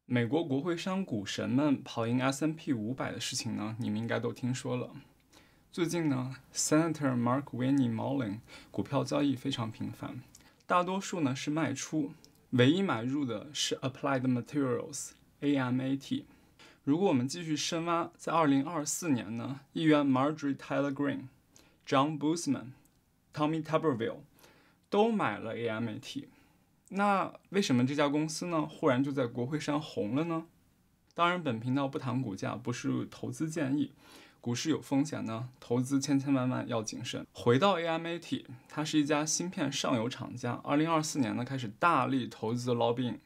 美国国会山股神们跑赢 S&P 500的事情呢，你们应该都听说了。最近呢，Senator Mark Winnie Mullin 股票交易非常频繁，大多数呢是卖出，唯一买入的是 Applied Materials（AMAT）。如果我们继续深挖，在2024年呢，议员 Marjorie Taylor Greene、John Boozman、Tommy Tuberville 都买了 AMAT。那为什么这家公司呢，忽然就在国会山红了呢？当然，本频道不谈股价，不是投资建议。股市有风险呢，投资千万要谨慎。回到 AMAT， 它是一家芯片上游厂家，2024年呢开始大力投资 lobbying。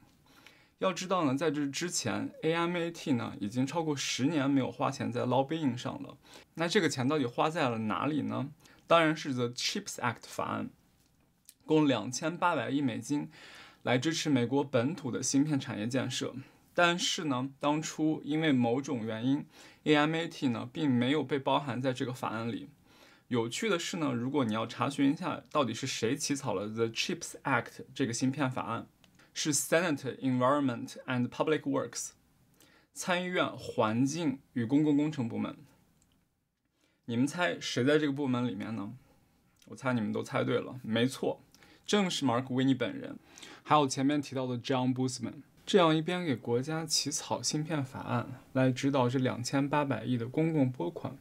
要知道呢，在这之前 ，AMAT 呢已经超过10年没有花钱在 lobbying 上了。那这个钱到底花在了哪里呢？当然是 The CHIPS Act 法案。共2800亿美金来支持美国本土的芯片产业建设，但是呢，当初因为某种原因 ，AMAT 呢并没有被包含在这个法案里。有趣的是呢，如果你要查询一下到底是谁起草了 The CHIPS Act 这个芯片法案，是 Senate Environment and Public Works 参议院环境与公共工程部门。你们猜谁在这个部门里面呢？我猜你们都猜对了，没错。正是 Mark Winnie 本人，还有前面提到的 John Boozman， 这样一边给国家起草芯片法案来指导这2800亿的公共拨款，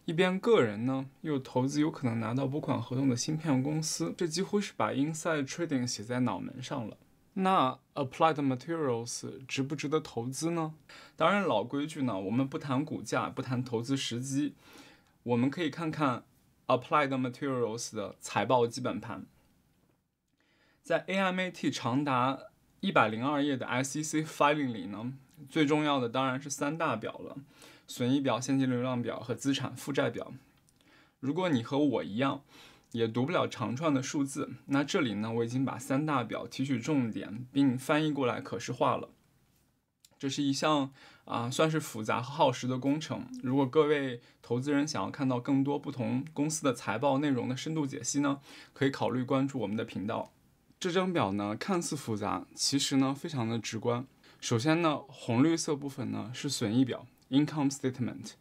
一边个人呢又投资有可能拿到拨款合同的芯片公司，这几乎是把 Inside Trading 写在脑门上了。那 Applied Materials 值不值得投资呢？当然老规矩呢，我们不谈股价，不谈投资时机，我们可以看看 Applied Materials 的财报基本盘。在 AMAT 长达102页的 SEC filing 里呢，最重要的当然是3大表了：损益表、现金流量表和资产负债表。如果你和我一样也读不了长串的数字，那这里呢，我已经把3大表提取重点并翻译过来可视化了。这是一项算是复杂和耗时的工程。如果各位投资人想要看到更多不同公司的财报内容的深度解析呢，可以考虑关注我们的频道。这张表呢看似复杂，其实呢非常的直观。首先呢，红绿色部分呢是损益表 （Income Statement）。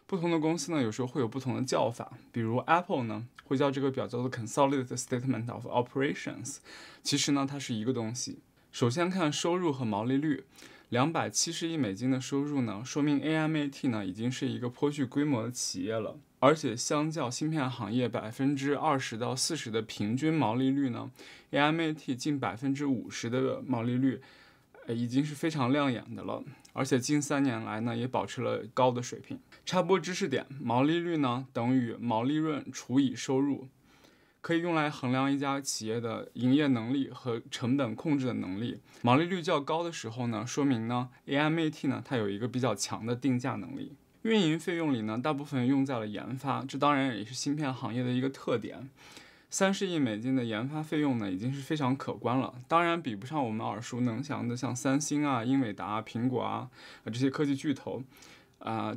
不同的公司呢有时候会有不同的叫法，比如 Apple 呢会叫这个表叫做 Consolidated Statement of Operations。其实呢它是一个东西。首先看收入和毛利率，270亿美金的收入呢，说明 AMAT 呢已经是一个颇具规模的企业了。而且相较芯片行业20%到40%的平均毛利率呢 ，AMAT 近50%的毛利率，已经是非常亮眼的了。而且近3年来呢，也保持了高的水平。插播知识点：毛利率呢等于毛利润除以收入，可以用来衡量一家企业的营业能力和成本控制的能力。毛利率较高的时候呢，说明呢 AMAT 呢它有一个比较强的定价能力。运营费用里呢，大部分用在了研发，这当然也是芯片行业的一个特点。30亿美金的研发费用呢，已经是非常可观了。当然比不上我们耳熟能详的像三星啊、英伟达、苹果这些科技巨头。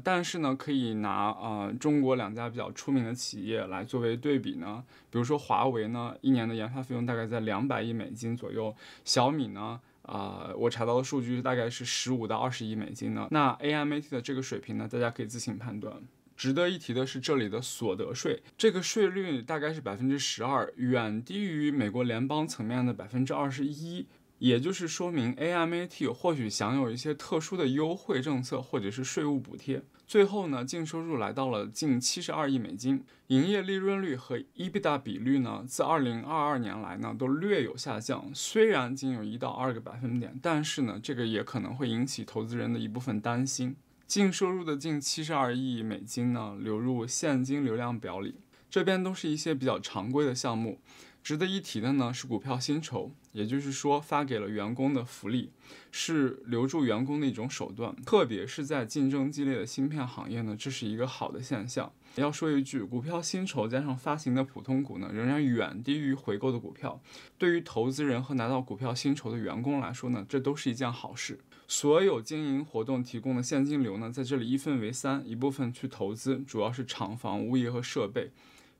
但是呢，可以拿中国2家比较出名的企业来作为对比呢。比如说华为呢，1年的研发费用大概在200亿美金左右，小米呢。我查到的数据大概是15到20亿美金呢。那 AMAT 的这个水平呢，大家可以自行判断。值得一提的是这里的所得税，这个税率大概是12%，远低于美国联邦层面的21%。也就是说明 AMAT 或许享有一些特殊的优惠政策或者是税务补贴。最后呢，净收入来到了近72亿美金，营业利润率和 EBITDA 比率呢，自2022年来呢都略有下降，虽然仅有1到2个百分点，但是呢，这个也可能会引起投资人的一部分担心。净收入的近72亿美金呢，流入现金流量表里，这边都是一些比较常规的项目。值得一提的呢是股票薪酬，也就是说发给了员工的福利，是留住员工的一种手段，特别是在竞争激烈的芯片行业呢，这是一个好的现象。要说一句，股票薪酬加上发行的普通股呢，仍然远低于回购的股票。对于投资人和拿到股票薪酬的员工来说呢，这都是一件好事。所有经营活动提供的现金流呢，在这里一分为3，一部分去投资，主要是厂房、物业和设备。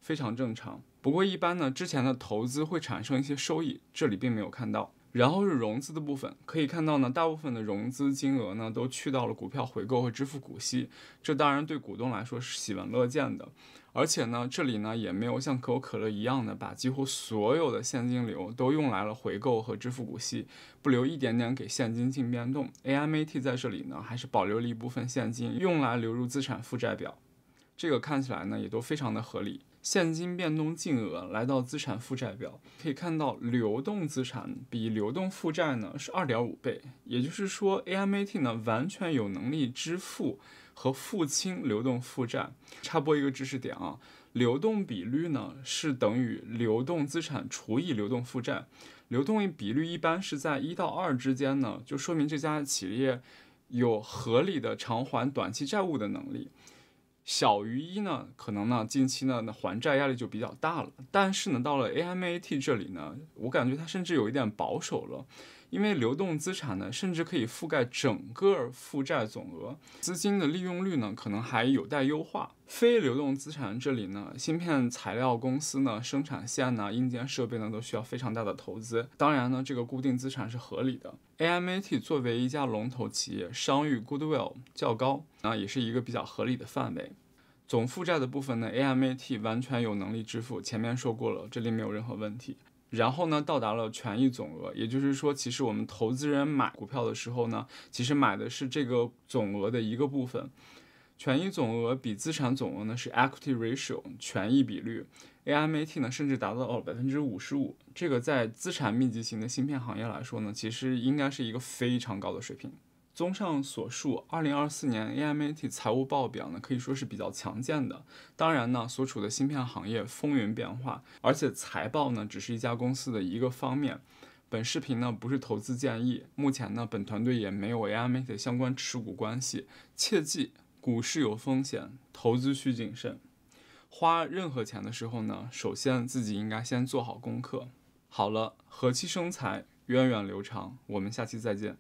非常正常。不过一般呢，之前的投资会产生一些收益，这里并没有看到。然后是融资的部分，可以看到呢，大部分的融资金额呢都去到了股票回购和支付股息，这当然对股东来说是喜闻乐见的。而且呢，这里呢也没有像可口可乐一样的把几乎所有的现金流都用来了回购和支付股息，不留一点点给现金净变动。AMAT 在这里呢还是保留了一部分现金用来流入资产负债表，这个看起来呢也都非常的合理。现金变动净额来到资产负债表，可以看到流动资产比流动负债呢是 2.5 倍，也就是说 AMAT 呢完全有能力支付和付清流动负债。插播一个知识点啊，流动比率呢是等于流动资产除以流动负债，流动比率一般是在1到2之间呢，就说明这家企业有合理的偿还短期债务的能力。小于1呢，可能呢近期呢还债压力就比较大了。但是呢，到了 AMAT 这里呢，我感觉它甚至有一点保守了，因为流动资产呢甚至可以覆盖整个负债总额，资金的利用率呢可能还有待优化。非流动资产这里呢，芯片材料公司呢、生产线呢、硬件设备呢都需要非常大的投资。当然呢，这个固定资产是合理的。AMAT 作为一家龙头企业，商誉 Goodwill 较高，那也是一个比较合理的范围。总负债的部分呢 ，AMAT 完全有能力支付，前面说过了，这里没有任何问题。然后呢，到达了权益总额，也就是说，其实我们投资人买股票的时候呢，其实买的是这个总额的一个部分。权益总额比资产总额呢是 equity ratio 权益比率 ，AMAT 呢甚至达到了55%，这个在资产密集型的芯片行业来说呢，其实应该是一个非常高的水平。综上所述，2024年 AMAT 财务报表呢可以说是比较强健的。当然呢，所处的芯片行业风云变化，而且财报呢只是一家公司的一个方面。本视频呢不是投资建议，目前呢本团队也没有 AMAT 的相关持股关系。切记，股市有风险，投资需谨慎。花任何钱的时候呢，首先自己应该先做好功课。好了，和气生财，源远流长，我们下期再见。